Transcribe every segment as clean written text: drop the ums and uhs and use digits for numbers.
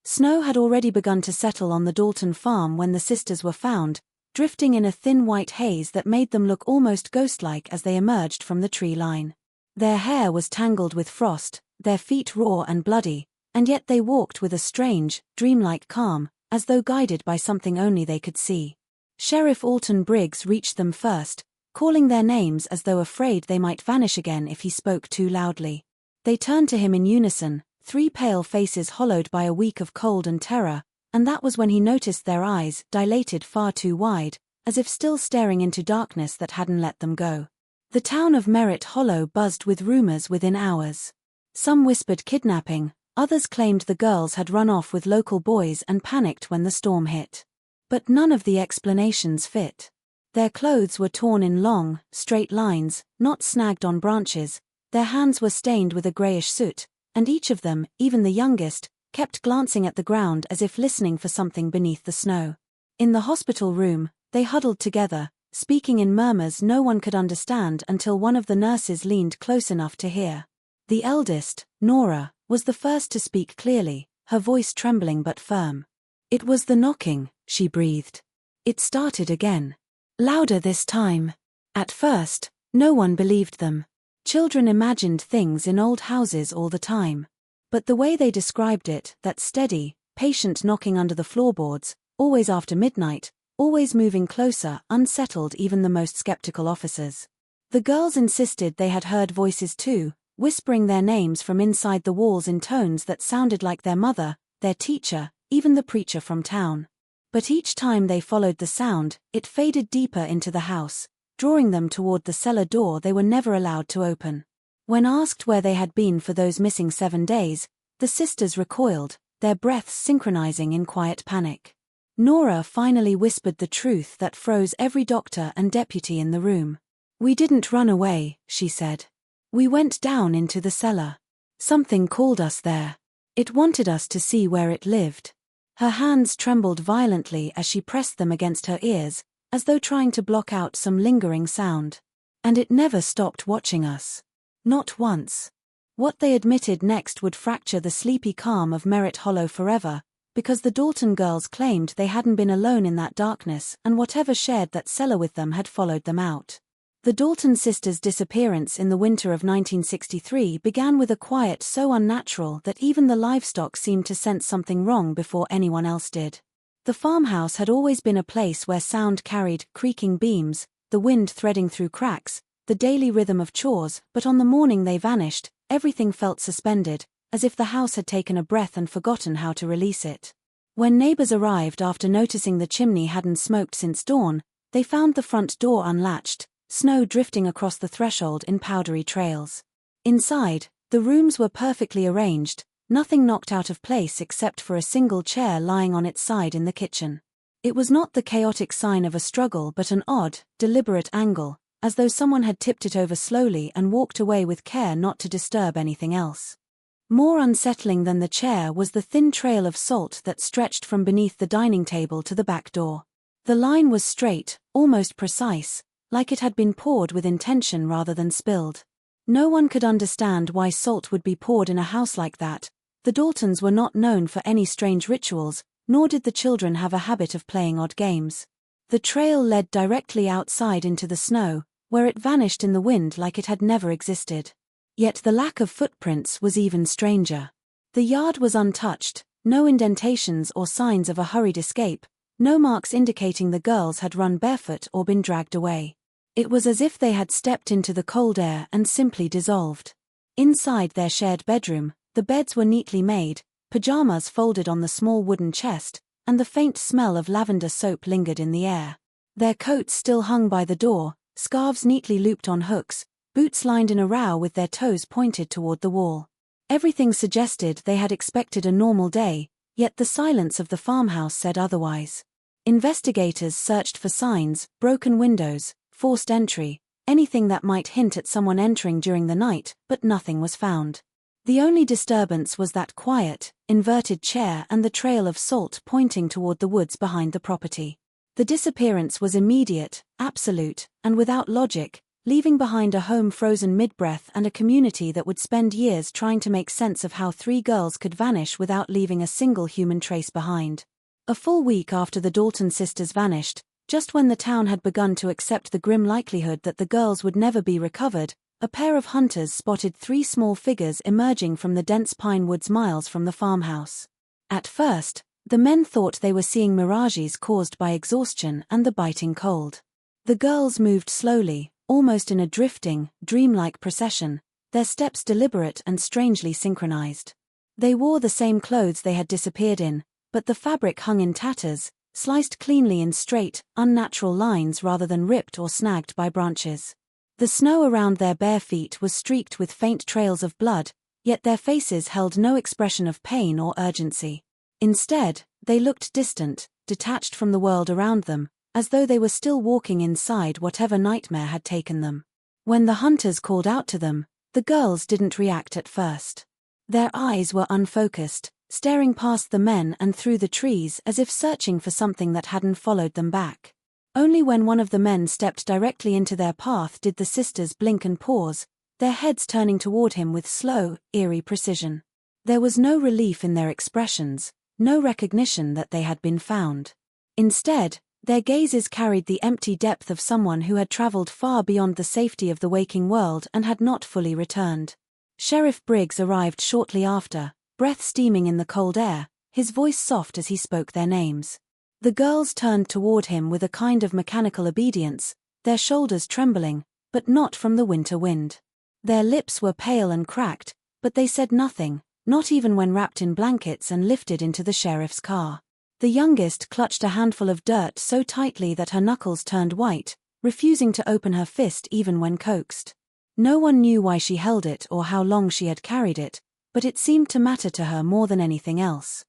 Snow had already begun to settle on the Dalton farm when the sisters were found, drifting in a thin white haze that made them look almost ghost-like as they emerged from the tree line. Their hair was tangled with frost, their feet raw and bloody, and yet they walked with a strange, dreamlike calm, as though guided by something only they could see. Sheriff Alton Briggs reached them first, calling their names as though afraid they might vanish again if he spoke too loudly. They turned to him in unison, three pale faces hollowed by a week of cold and terror, and that was when he noticed their eyes, dilated far too wide, as if still staring into darkness that hadn't let them go. The town of Merritt Hollow buzzed with rumors within hours. Some whispered kidnapping, others claimed the girls had run off with local boys and panicked when the storm hit. But none of the explanations fit. Their clothes were torn in long, straight lines, not snagged on branches, their hands were stained with a grayish soot, and each of them, even the youngest, kept glancing at the ground as if listening for something beneath the snow. In the hospital room, they huddled together, speaking in murmurs no one could understand until one of the nurses leaned close enough to hear. The eldest, Nora, was the first to speak clearly, her voice trembling but firm. "It was the knocking," she breathed. "It started again. Louder this time." At first, no one believed them. Children imagined things in old houses all the time. But the way they described it, that steady, patient knocking under the floorboards, always after midnight, always moving closer, unsettled even the most skeptical officers. The girls insisted they had heard voices too, whispering their names from inside the walls in tones that sounded like their mother, their teacher, even the preacher from town. But each time they followed the sound, it faded deeper into the house, drawing them toward the cellar door they were never allowed to open. When asked where they had been for those missing 7 days, the sisters recoiled, their breaths synchronizing in quiet panic. Nora finally whispered the truth that froze every doctor and deputy in the room. "We didn't run away," she said. "We went down into the cellar. Something called us there. It wanted us to see where it lived." Her hands trembled violently as she pressed them against her ears, as though trying to block out some lingering sound. "And it never stopped watching us. Not once." What they admitted next would fracture the sleepy calm of Merritt Hollow forever, because the Dalton girls claimed they hadn't been alone in that darkness and whatever shared that cellar with them had followed them out. The Dalton sisters' disappearance in the winter of 1963 began with a quiet so unnatural that even the livestock seemed to sense something wrong before anyone else did. The farmhouse had always been a place where sound carried creaking beams, the wind threading through cracks, the daily rhythm of chores, but on the morning they vanished, everything felt suspended, as if the house had taken a breath and forgotten how to release it. When neighbors arrived after noticing the chimney hadn't smoked since dawn, they found the front door unlatched, snow drifting across the threshold in powdery trails. Inside, the rooms were perfectly arranged, nothing knocked out of place except for a single chair lying on its side in the kitchen. It was not the chaotic sign of a struggle but an odd, deliberate angle, as though someone had tipped it over slowly and walked away with care not to disturb anything else. More unsettling than the chair was the thin trail of salt that stretched from beneath the dining table to the back door. The line was straight, almost precise, like it had been poured with intention rather than spilled. No one could understand why salt would be poured in a house like that. The Daltons were not known for any strange rituals, nor did the children have a habit of playing odd games. The trail led directly outside into the snow, where it vanished in the wind like it had never existed. Yet the lack of footprints was even stranger. The yard was untouched, no indentations or signs of a hurried escape, no marks indicating the girls had run barefoot or been dragged away. It was as if they had stepped into the cold air and simply dissolved. Inside their shared bedroom, the beds were neatly made, pajamas folded on the small wooden chest, and the faint smell of lavender soap lingered in the air. Their coats still hung by the door, scarves neatly looped on hooks, boots lined in a row with their toes pointed toward the wall. Everything suggested they had expected a normal day, yet the silence of the farmhouse said otherwise. Investigators searched for signs, broken windows, forced entry, anything that might hint at someone entering during the night, but nothing was found. The only disturbance was that quiet, inverted chair and the trail of salt pointing toward the woods behind the property. The disappearance was immediate, absolute, and without logic, leaving behind a home frozen mid-breath and a community that would spend years trying to make sense of how 3 girls could vanish without leaving a single human trace behind. A full week after the Dalton sisters vanished, just when the town had begun to accept the grim likelihood that the girls would never be recovered, a pair of hunters spotted 3 small figures emerging from the dense pine woods miles from the farmhouse. At first, the men thought they were seeing mirages caused by exhaustion and the biting cold. The girls moved slowly, almost in a drifting, dreamlike procession, their steps deliberate and strangely synchronized. They wore the same clothes they had disappeared in, but the fabric hung in tatters, sliced cleanly in straight, unnatural lines rather than ripped or snagged by branches. The snow around their bare feet was streaked with faint trails of blood, yet their faces held no expression of pain or urgency. Instead, they looked distant, detached from the world around them, as though they were still walking inside whatever nightmare had taken them. When the hunters called out to them, the girls didn't react at first. Their eyes were unfocused, staring past the men and through the trees as if searching for something that hadn't followed them back. Only when one of the men stepped directly into their path did the sisters blink and pause, their heads turning toward him with slow, eerie precision. There was no relief in their expressions, no recognition that they had been found. Instead, their gazes carried the empty depth of someone who had traveled far beyond the safety of the waking world and had not fully returned. Sheriff Briggs arrived shortly after, breath steaming in the cold air, his voice soft as he spoke their names. The girls turned toward him with a kind of mechanical obedience, their shoulders trembling, but not from the winter wind. Their lips were pale and cracked, but they said nothing, not even when wrapped in blankets and lifted into the sheriff's car. The youngest clutched a handful of dirt so tightly that her knuckles turned white, refusing to open her fist even when coaxed. No one knew why she held it or how long she had carried it, but it seemed to matter to her more than anything else.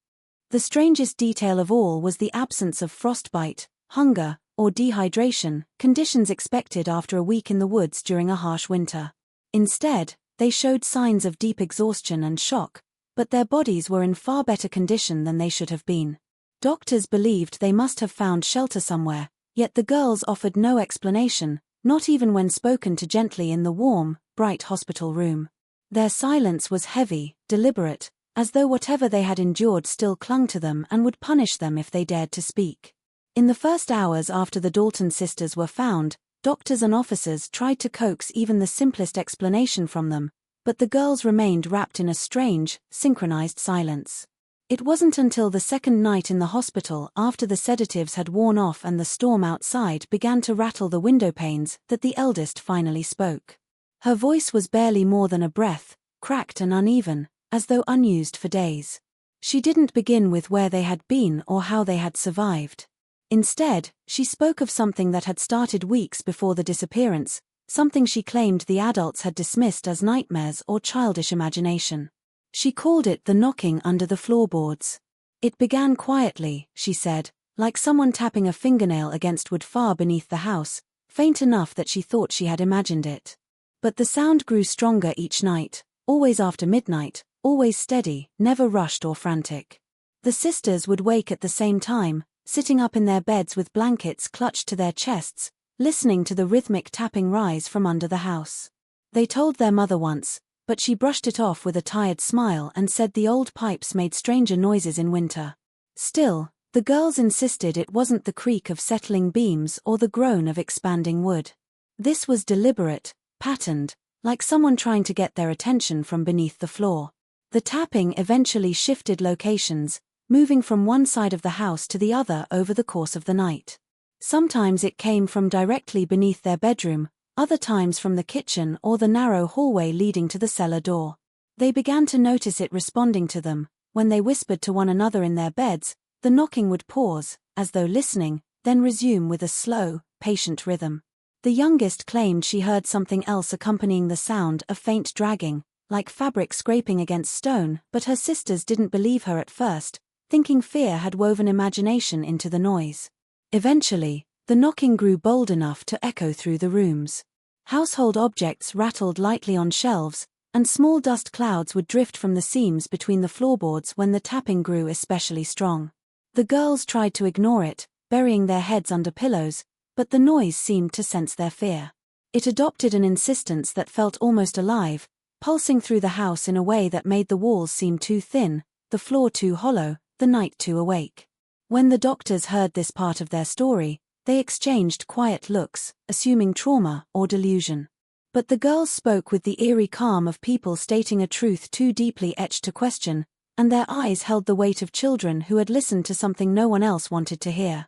The strangest detail of all was the absence of frostbite, hunger, or dehydration, conditions expected after a week in the woods during a harsh winter. Instead, they showed signs of deep exhaustion and shock, but their bodies were in far better condition than they should have been. Doctors believed they must have found shelter somewhere, yet the girls offered no explanation, not even when spoken to gently in the warm, bright hospital room. Their silence was heavy, deliberate, as though whatever they had endured still clung to them and would punish them if they dared to speak. In the first hours after the Dalton sisters were found, doctors and officers tried to coax even the simplest explanation from them, but the girls remained wrapped in a strange, synchronized silence. It wasn't until the second night in the hospital after the sedatives had worn off and the storm outside began to rattle the window panes that the eldest finally spoke. Her voice was barely more than a breath, cracked and uneven, as though unused for days. She didn't begin with where they had been or how they had survived. Instead, she spoke of something that had started weeks before the disappearance, something she claimed the adults had dismissed as nightmares or childish imagination. She called it the knocking under the floorboards. It began quietly, she said, like someone tapping a fingernail against wood far beneath the house, faint enough that she thought she had imagined it. But the sound grew stronger each night, always after midnight, always steady, never rushed or frantic. The sisters would wake at the same time, sitting up in their beds with blankets clutched to their chests, listening to the rhythmic tapping rise from under the house. They told their mother once, but she brushed it off with a tired smile and said the old pipes made stranger noises in winter. Still, the girls insisted it wasn't the creak of settling beams or the groan of expanding wood. This was deliberate, patterned, like someone trying to get their attention from beneath the floor. The tapping eventually shifted locations, moving from one side of the house to the other over the course of the night. Sometimes it came from directly beneath their bedroom, other times from the kitchen or the narrow hallway leading to the cellar door. They began to notice it responding to them. When they whispered to one another in their beds, the knocking would pause, as though listening, then resume with a slow, patient rhythm. The youngest claimed she heard something else accompanying the sound, a faint dragging, like fabric scraping against stone, but her sisters didn't believe her at first, thinking fear had woven imagination into the noise. Eventually, the knocking grew bold enough to echo through the rooms. Household objects rattled lightly on shelves, and small dust clouds would drift from the seams between the floorboards when the tapping grew especially strong. The girls tried to ignore it, burying their heads under pillows, but the noise seemed to sense their fear. It adopted an insistence that felt almost alive, pulsing through the house in a way that made the walls seem too thin, the floor too hollow, the night too awake. When the doctors heard this part of their story, they exchanged quiet looks, assuming trauma or delusion. But the girls spoke with the eerie calm of people stating a truth too deeply etched to question, and their eyes held the weight of children who had listened to something no one else wanted to hear.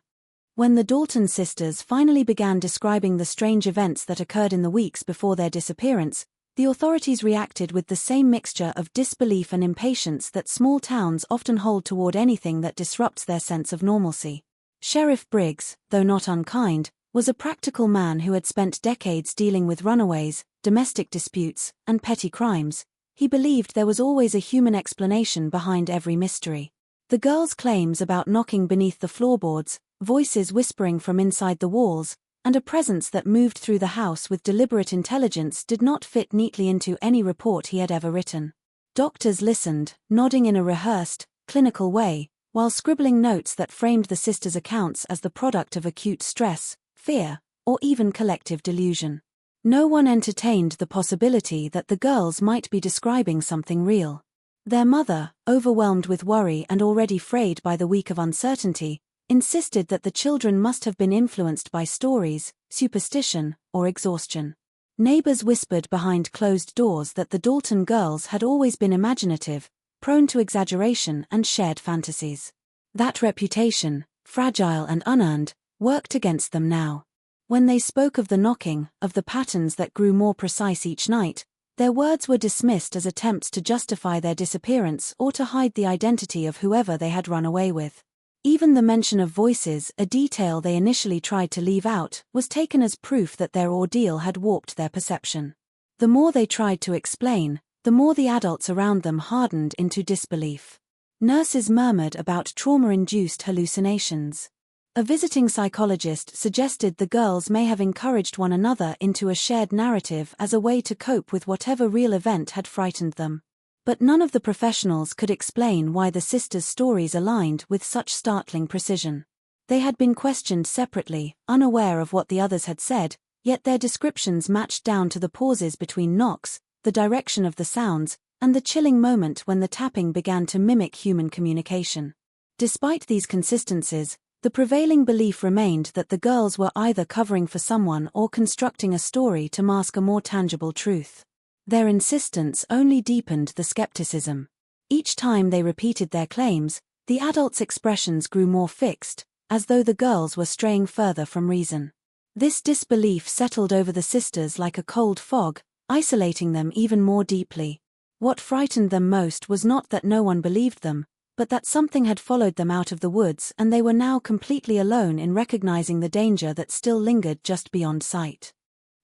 When the Dalton sisters finally began describing the strange events that occurred in the weeks before their disappearance, the authorities reacted with the same mixture of disbelief and impatience that small towns often hold toward anything that disrupts their sense of normalcy. Sheriff Briggs, though not unkind, was a practical man who had spent decades dealing with runaways, domestic disputes, and petty crimes. He believed there was always a human explanation behind every mystery. The girls' claims about knocking beneath the floorboards, voices whispering from inside the walls, and a presence that moved through the house with deliberate intelligence did not fit neatly into any report he had ever written. Doctors listened, nodding in a rehearsed, clinical way, while scribbling notes that framed the sisters' accounts as the product of acute stress, fear, or even collective delusion. No one entertained the possibility that the girls might be describing something real. Their mother, overwhelmed with worry and already frayed by the week of uncertainty, insisted that the children must have been influenced by stories, superstition, or exhaustion. Neighbors whispered behind closed doors that the Dalton girls had always been imaginative, prone to exaggeration and shared fantasies. That reputation, fragile and unearned, worked against them now. When they spoke of the knocking, of the patterns that grew more precise each night, their words were dismissed as attempts to justify their disappearance or to hide the identity of whoever they had run away with. Even the mention of voices, a detail they initially tried to leave out, was taken as proof that their ordeal had warped their perception. The more they tried to explain, the more the adults around them hardened into disbelief. Nurses murmured about trauma-induced hallucinations. A visiting psychologist suggested the girls may have encouraged one another into a shared narrative as a way to cope with whatever real event had frightened them. But none of the professionals could explain why the sisters' stories aligned with such startling precision. They had been questioned separately, unaware of what the others had said, yet their descriptions matched down to the pauses between knocks, the direction of the sounds, and the chilling moment when the tapping began to mimic human communication. Despite these consistencies, the prevailing belief remained that the girls were either covering for someone or constructing a story to mask a more tangible truth. Their insistence only deepened the skepticism. Each time they repeated their claims, the adults' expressions grew more fixed, as though the girls were straying further from reason. This disbelief settled over the sisters like a cold fog, isolating them even more deeply. What frightened them most was not that no one believed them, but that something had followed them out of the woods and they were now completely alone in recognizing the danger that still lingered just beyond sight.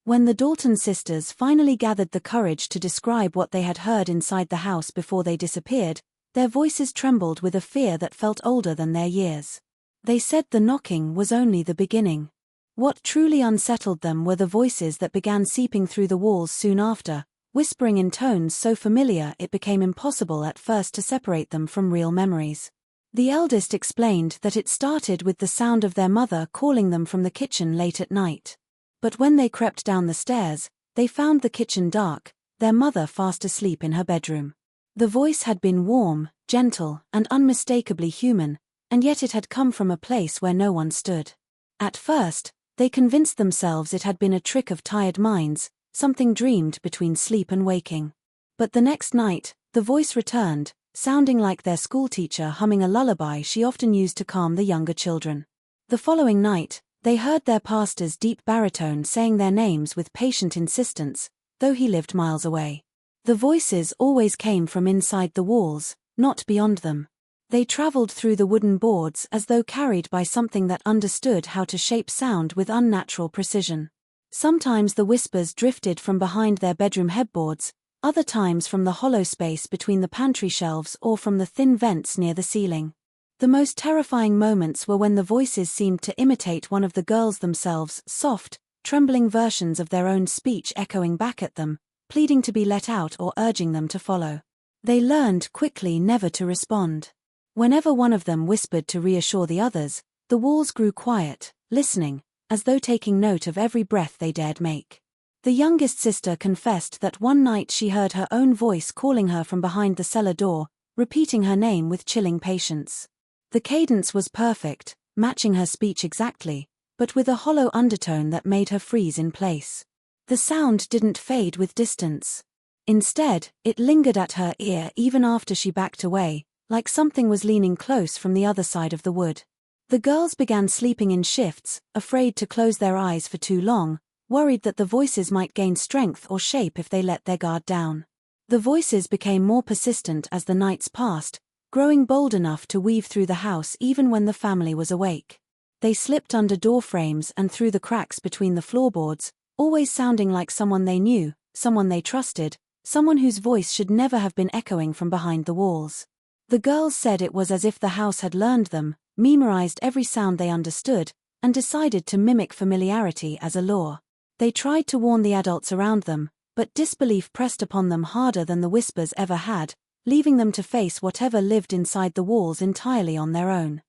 When the Dalton sisters finally gathered the courage to describe what they had heard inside the house before they disappeared, their voices trembled with a fear that felt older than their years. They said the knocking was only the beginning. What truly unsettled them were the voices that began seeping through the walls soon after, whispering in tones so familiar it became impossible at first to separate them from real memories. The eldest explained that it started with the sound of their mother calling them from the kitchen late at night. But when they crept down the stairs, they found the kitchen dark, their mother fast asleep in her bedroom. The voice had been warm, gentle, and unmistakably human, and yet it had come from a place where no one stood. At first, they convinced themselves it had been a trick of tired minds, something dreamed between sleep and waking. But the next night, the voice returned, sounding like their schoolteacher humming a lullaby she often used to calm the younger children. The following night, they heard their pastor's deep baritone saying their names with patient insistence, though he lived miles away. The voices always came from inside the walls, not beyond them. They traveled through the wooden boards as though carried by something that understood how to shape sound with unnatural precision. Sometimes the whispers drifted from behind their bedroom headboards, other times from the hollow space between the pantry shelves or from the thin vents near the ceiling. The most terrifying moments were when the voices seemed to imitate one of the girls themselves, soft, trembling versions of their own speech echoing back at them, pleading to be let out or urging them to follow. They learned quickly never to respond. Whenever one of them whispered to reassure the others, the walls grew quiet, listening, as though taking note of every breath they dared make. The youngest sister confessed that one night she heard her own voice calling her from behind the cellar door, repeating her name with chilling patience. The cadence was perfect, matching her speech exactly, but with a hollow undertone that made her freeze in place. The sound didn't fade with distance. Instead, it lingered at her ear even after she backed away, like something was leaning close from the other side of the wood. The girls began sleeping in shifts, afraid to close their eyes for too long, worried that the voices might gain strength or shape if they let their guard down. The voices became more persistent as the nights passed, growing bold enough to weave through the house even when the family was awake. They slipped under door frames and through the cracks between the floorboards, always sounding like someone they knew, someone they trusted, someone whose voice should never have been echoing from behind the walls. The girls said it was as if the house had learned them, memorized every sound they understood, and decided to mimic familiarity as a law. They tried to warn the adults around them, but disbelief pressed upon them harder than the whispers ever had, leaving them to face whatever lived inside the walls entirely on their own.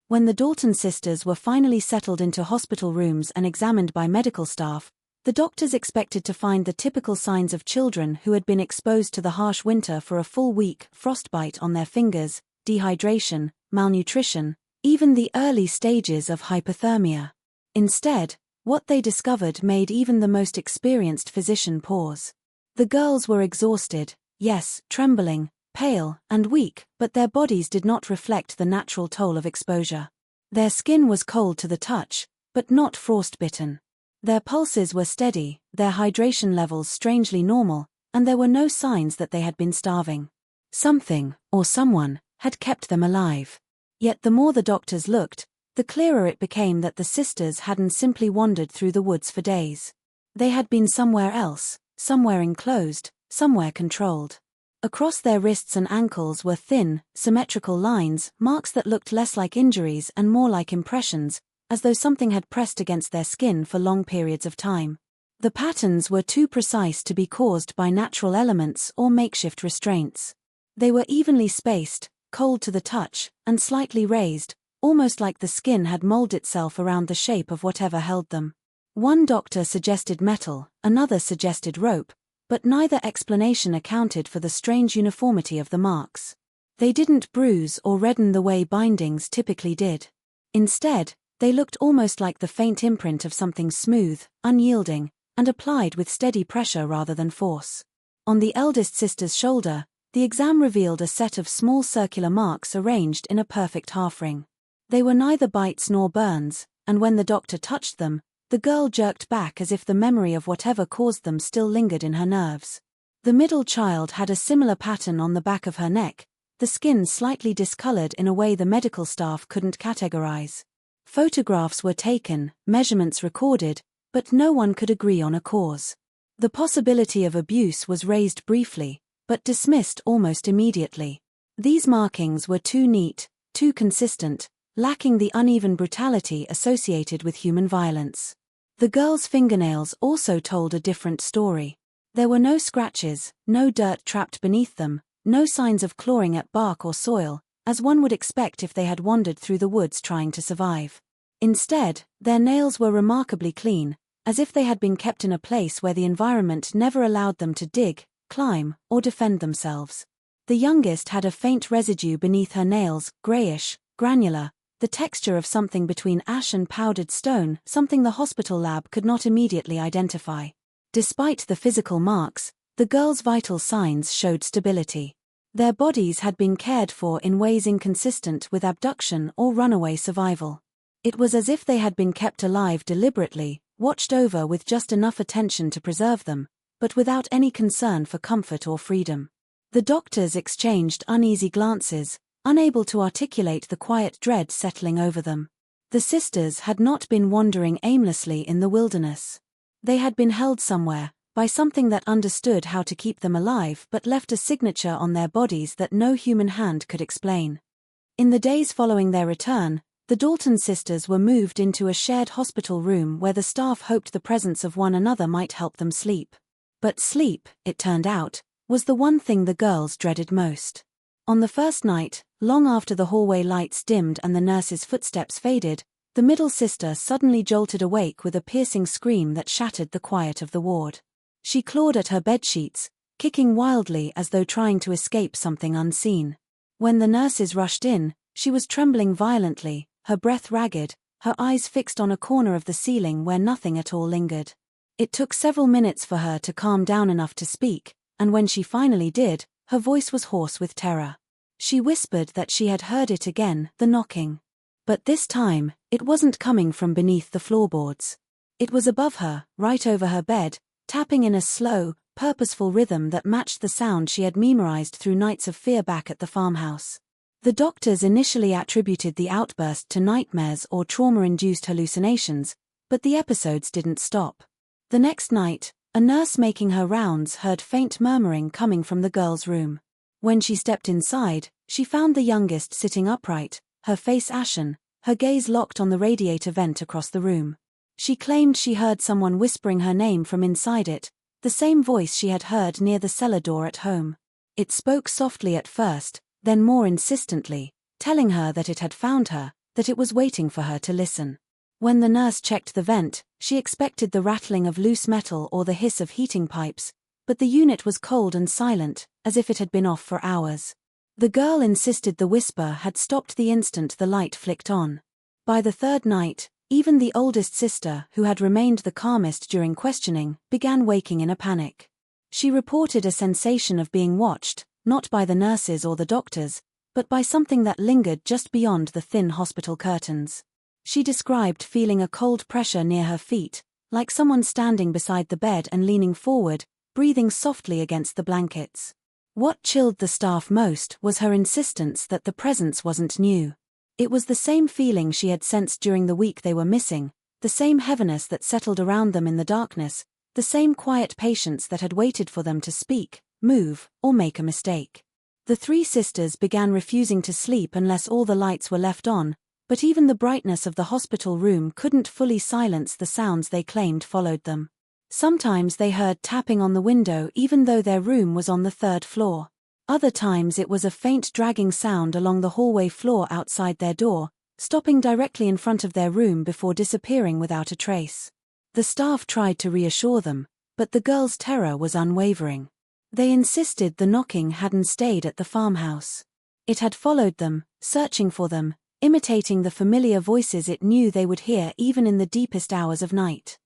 When the Dalton sisters were finally settled into hospital rooms and examined by medical staff, the doctors expected to find the typical signs of children who had been exposed to the harsh winter for a full week: frostbite on their fingers, dehydration, malnutrition, even the early stages of hypothermia. Instead, what they discovered made even the most experienced physician pause. The girls were exhausted, yes, trembling, pale, and weak, but their bodies did not reflect the natural toll of exposure. Their skin was cold to the touch, but not frostbitten. Their pulses were steady, their hydration levels strangely normal, and there were no signs that they had been starving. Something, or someone, had kept them alive. Yet the more the doctors looked, the clearer it became that the sisters hadn't simply wandered through the woods for days. They had been somewhere else, somewhere enclosed, somewhere controlled. Across their wrists and ankles were thin, symmetrical lines, marks that looked less like injuries and more like impressions, as though something had pressed against their skin for long periods of time. The patterns were too precise to be caused by natural elements or makeshift restraints. They were evenly spaced, cold to the touch, and slightly raised, almost like the skin had molded itself around the shape of whatever held them. One doctor suggested metal, another suggested rope, but neither explanation accounted for the strange uniformity of the marks. They didn't bruise or redden the way bindings typically did. Instead, they looked almost like the faint imprint of something smooth, unyielding, and applied with steady pressure rather than force. On the eldest sister's shoulder, the exam revealed a set of small circular marks arranged in a perfect half-ring. They were neither bites nor burns, and when the doctor touched them, the girl jerked back as if the memory of whatever caused them still lingered in her nerves. The middle child had a similar pattern on the back of her neck, the skin slightly discolored in a way the medical staff couldn't categorize. Photographs were taken, measurements recorded, but no one could agree on a cause. The possibility of abuse was raised briefly, but dismissed almost immediately. These markings were too neat, too consistent, lacking the uneven brutality associated with human violence. The girls' fingernails also told a different story. There were no scratches, no dirt trapped beneath them, no signs of clawing at bark or soil, as one would expect if they had wandered through the woods trying to survive. Instead, their nails were remarkably clean, as if they had been kept in a place where the environment never allowed them to dig, climb, or defend themselves. The youngest had a faint residue beneath her nails, grayish, granular, the texture of something between ash and powdered stone, something the hospital lab could not immediately identify. Despite the physical marks, the girls' vital signs showed stability. Their bodies had been cared for in ways inconsistent with abduction or runaway survival. It was as if they had been kept alive deliberately, watched over with just enough attention to preserve them, but without any concern for comfort or freedom. The doctors exchanged uneasy glances, unable to articulate the quiet dread settling over them. The sisters had not been wandering aimlessly in the wilderness. They had been held somewhere, by something that understood how to keep them alive but left a signature on their bodies that no human hand could explain. In the days following their return, the Dalton sisters were moved into a shared hospital room where the staff hoped the presence of one another might help them sleep. But sleep, it turned out, was the one thing the girls dreaded most. On the first night, long after the hallway lights dimmed and the nurse's footsteps faded, The middle sister suddenly jolted awake with a piercing scream that shattered the quiet of the ward. She clawed at her bedsheets, kicking wildly as though trying to escape something unseen. When the nurses rushed in, she was trembling violently, her breath ragged, her eyes fixed on a corner of the ceiling where nothing at all lingered. It took several minutes for her to calm down enough to speak, and when she finally did, her voice was hoarse with terror. She whispered that she had heard it again, the knocking. But this time, it wasn't coming from beneath the floorboards. It was above her, right over her bed, tapping in a slow, purposeful rhythm that matched the sound she had memorized through nights of fear back at the farmhouse. The doctors initially attributed the outburst to nightmares or trauma-induced hallucinations, but the episodes didn't stop. The next night, a nurse making her rounds heard faint murmuring coming from the girl's room. When she stepped inside, she found the youngest sitting upright, her face ashen, her gaze locked on the radiator vent across the room. She claimed she heard someone whispering her name from inside it, the same voice she had heard near the cellar door at home. It spoke softly at first, then more insistently, telling her that it had found her, that it was waiting for her to listen. When the nurse checked the vent, she expected the rattling of loose metal or the hiss of heating pipes, but the unit was cold and silent, as if it had been off for hours. The girl insisted the whisper had stopped the instant the light flicked on. By the third night, even the oldest sister, who had remained the calmest during questioning, began waking in a panic. She reported a sensation of being watched, not by the nurses or the doctors, but by something that lingered just beyond the thin hospital curtains. She described feeling a cold pressure near her feet, like someone standing beside the bed and leaning forward, breathing softly against the blankets. What chilled the staff most was her insistence that the presence wasn't new. It was the same feeling she had sensed during the week they were missing, the same heaviness that settled around them in the darkness, the same quiet patience that had waited for them to speak, move, or make a mistake. The three sisters began refusing to sleep unless all the lights were left on, but even the brightness of the hospital room couldn't fully silence the sounds they claimed followed them. Sometimes they heard tapping on the window even though their room was on the third floor. Other times it was a faint dragging sound along the hallway floor outside their door, stopping directly in front of their room before disappearing without a trace. The staff tried to reassure them, but the girls' terror was unwavering. They insisted the knocking hadn't stayed at the farmhouse. It had followed them, searching for them, imitating the familiar voices it knew they would hear even in the deepest hours of night.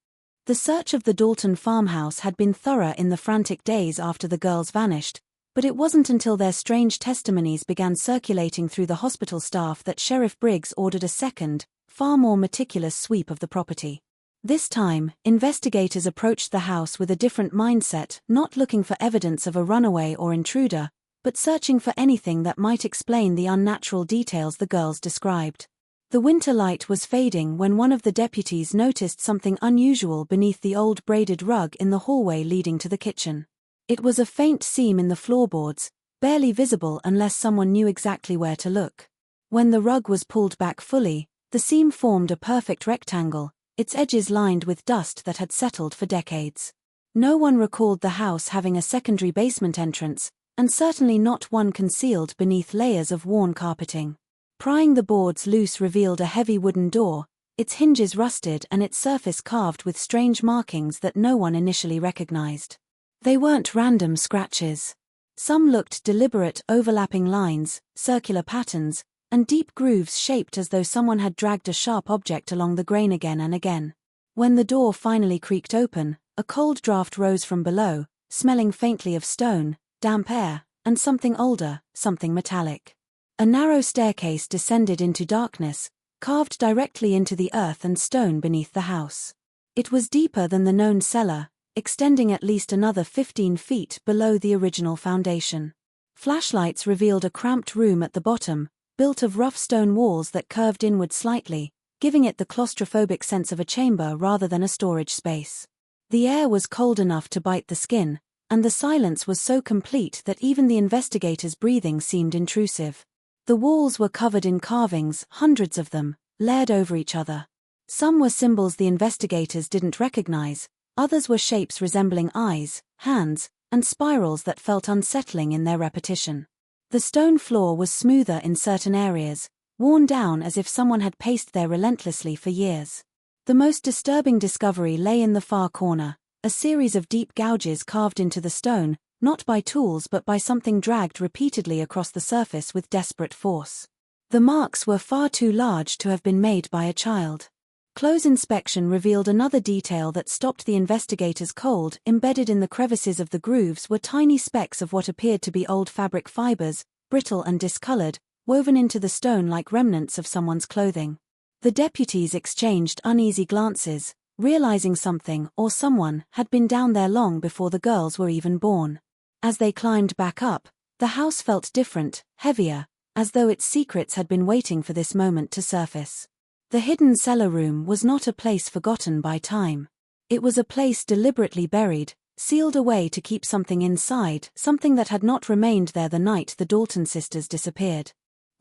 The search of the Dalton farmhouse had been thorough in the frantic days after the girls vanished, but it wasn't until their strange testimonies began circulating through the hospital staff that Sheriff Briggs ordered a second, far more meticulous sweep of the property. This time, investigators approached the house with a different mindset, not looking for evidence of a runaway or intruder, but searching for anything that might explain the unnatural details the girls described. The winter light was fading when one of the deputies noticed something unusual beneath the old braided rug in the hallway leading to the kitchen. It was a faint seam in the floorboards, barely visible unless someone knew exactly where to look. When the rug was pulled back fully, the seam formed a perfect rectangle, its edges lined with dust that had settled for decades. No one recalled the house having a secondary basement entrance, and certainly not one concealed beneath layers of worn carpeting. Prying the boards loose revealed a heavy wooden door, its hinges rusted and its surface carved with strange markings that no one initially recognized. They weren't random scratches. Some looked deliberate, overlapping lines, circular patterns, and deep grooves shaped as though someone had dragged a sharp object along the grain again and again. When the door finally creaked open, a cold draft rose from below, smelling faintly of stone, damp air, and something older, something metallic. A narrow staircase descended into darkness, carved directly into the earth and stone beneath the house. It was deeper than the known cellar, extending at least another 15 feet below the original foundation. Flashlights revealed a cramped room at the bottom, built of rough stone walls that curved inward slightly, giving it the claustrophobic sense of a chamber rather than a storage space. The air was cold enough to bite the skin, and the silence was so complete that even the investigators' breathing seemed intrusive. The walls were covered in carvings, hundreds of them, layered over each other. Some were symbols the investigators didn't recognize, others were shapes resembling eyes, hands, and spirals that felt unsettling in their repetition. The stone floor was smoother in certain areas, worn down as if someone had paced there relentlessly for years. The most disturbing discovery lay in the far corner, a series of deep gouges carved into the stone, not by tools but by something dragged repeatedly across the surface with desperate force. The marks were far too large to have been made by a child. Close inspection revealed another detail that stopped the investigators cold. Embedded in the crevices of the grooves were tiny specks of what appeared to be old fabric fibers, brittle and discolored, woven into the stone like remnants of someone's clothing. The deputies exchanged uneasy glances, realizing something or someone had been down there long before the girls were even born. As they climbed back up, the house felt different, heavier, as though its secrets had been waiting for this moment to surface. The hidden cellar room was not a place forgotten by time. It was a place deliberately buried, sealed away to keep something inside, something that had not remained there the night the Dalton sisters disappeared.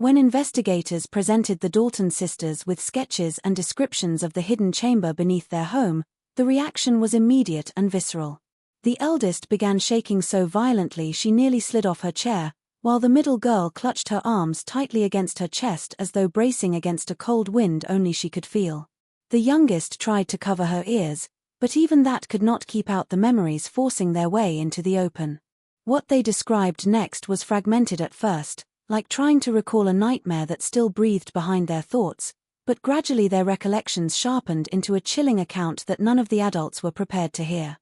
When investigators presented the Dalton sisters with sketches and descriptions of the hidden chamber beneath their home, the reaction was immediate and visceral. The eldest began shaking so violently she nearly slid off her chair, while the middle girl clutched her arms tightly against her chest as though bracing against a cold wind only she could feel. The youngest tried to cover her ears, but even that could not keep out the memories forcing their way into the open. What they described next was fragmented at first, like trying to recall a nightmare that still breathed behind their thoughts, but gradually their recollections sharpened into a chilling account that none of the adults were prepared to hear.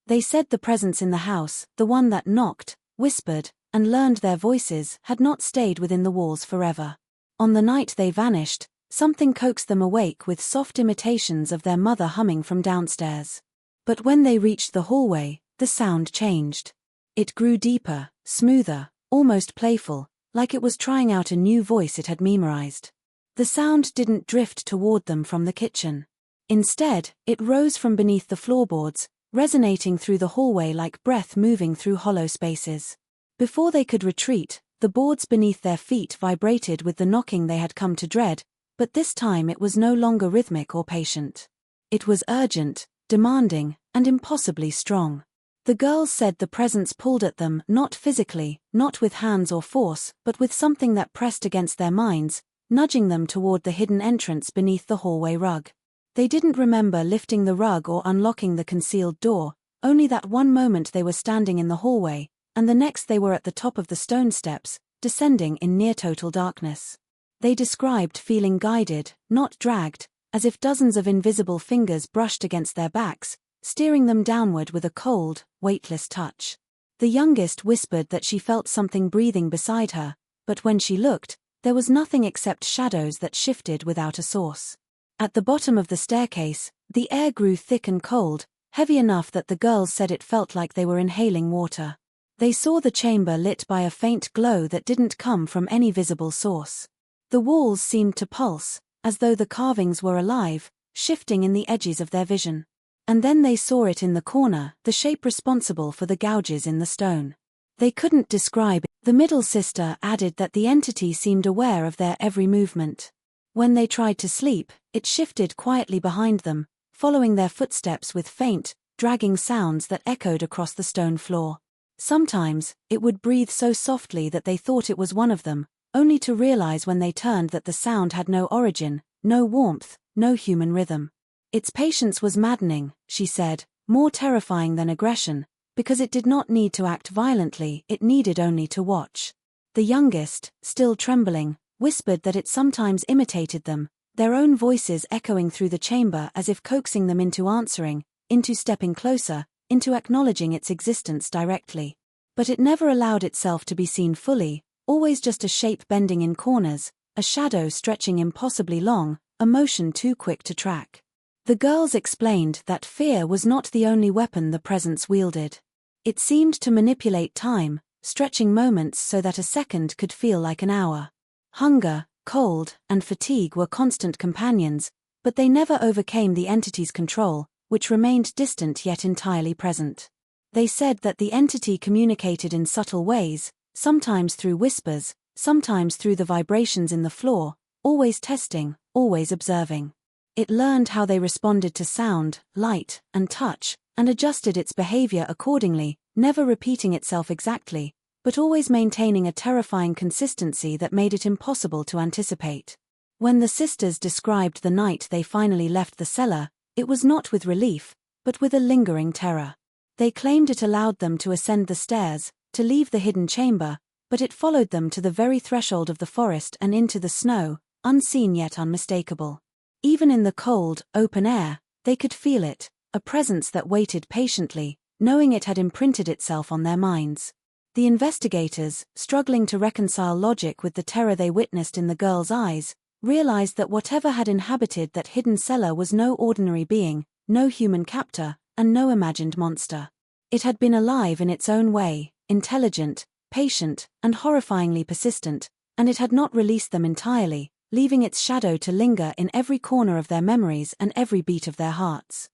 They said the presence in the house, the one that knocked, whispered, and learned their voices, had not stayed within the walls forever. On the night they vanished, something coaxed them awake with soft imitations of their mother humming from downstairs. But when they reached the hallway, the sound changed. It grew deeper, smoother, almost playful, like it was trying out a new voice it had memorized. The sound didn't drift toward them from the kitchen. Instead, it rose from beneath the floorboards, resonating through the hallway like breath moving through hollow spaces. Before they could retreat, the boards beneath their feet vibrated with the knocking they had come to dread, but this time it was no longer rhythmic or patient. It was urgent, demanding, and impossibly strong. The girls said the presence pulled at them, not physically, not with hands or force, but with something that pressed against their minds, nudging them toward the hidden entrance beneath the hallway rug. They didn't remember lifting the rug or unlocking the concealed door, only that one moment they were standing in the hallway, and the next they were at the top of the stone steps, descending in near-total darkness. They described feeling guided, not dragged, as if dozens of invisible fingers brushed against their backs, steering them downward with a cold, weightless touch. The youngest whispered that she felt something breathing beside her, but when she looked, there was nothing except shadows that shifted without a source. At the bottom of the staircase, the air grew thick and cold, heavy enough that the girls said it felt like they were inhaling water. They saw the chamber lit by a faint glow that didn't come from any visible source. The walls seemed to pulse, as though the carvings were alive, shifting in the edges of their vision. And then they saw it in the corner, the shape responsible for the gouges in the stone. They couldn't describe it. The middle sister added that the entity seemed aware of their every movement. When they tried to sleep, it shifted quietly behind them, following their footsteps with faint, dragging sounds that echoed across the stone floor. Sometimes, it would breathe so softly that they thought it was one of them, only to realize when they turned that the sound had no origin, no warmth, no human rhythm. Its patience was maddening, she said, more terrifying than aggression, because it did not need to act violently, it needed only to watch. The youngest, still trembling, whispered that it sometimes imitated them, their own voices echoing through the chamber as if coaxing them into answering, into stepping closer, into acknowledging its existence directly. But it never allowed itself to be seen fully, always just a shape bending in corners, a shadow stretching impossibly long, a motion too quick to track. The girls explained that fear was not the only weapon the presence wielded. It seemed to manipulate time, stretching moments so that a second could feel like an hour. Hunger, cold, and fatigue were constant companions, but they never overcame the entity's control, which remained distant yet entirely present. They said that the entity communicated in subtle ways, sometimes through whispers, sometimes through the vibrations in the floor, always testing, always observing. It learned how they responded to sound, light, and touch, and adjusted its behavior accordingly, never repeating itself exactly, but always maintaining a terrifying consistency that made it impossible to anticipate. When the sisters described the night they finally left the cellar, it was not with relief, but with a lingering terror. They claimed it allowed them to ascend the stairs, to leave the hidden chamber, but it followed them to the very threshold of the forest and into the snow, unseen yet unmistakable. Even in the cold, open air, they could feel it, a presence that waited patiently, knowing it had imprinted itself on their minds. The investigators, struggling to reconcile logic with the terror they witnessed in the girls' eyes, realized that whatever had inhabited that hidden cellar was no ordinary being, no human captor, and no imagined monster. It had been alive in its own way, intelligent, patient, and horrifyingly persistent, and it had not released them entirely, leaving its shadow to linger in every corner of their memories and every beat of their hearts.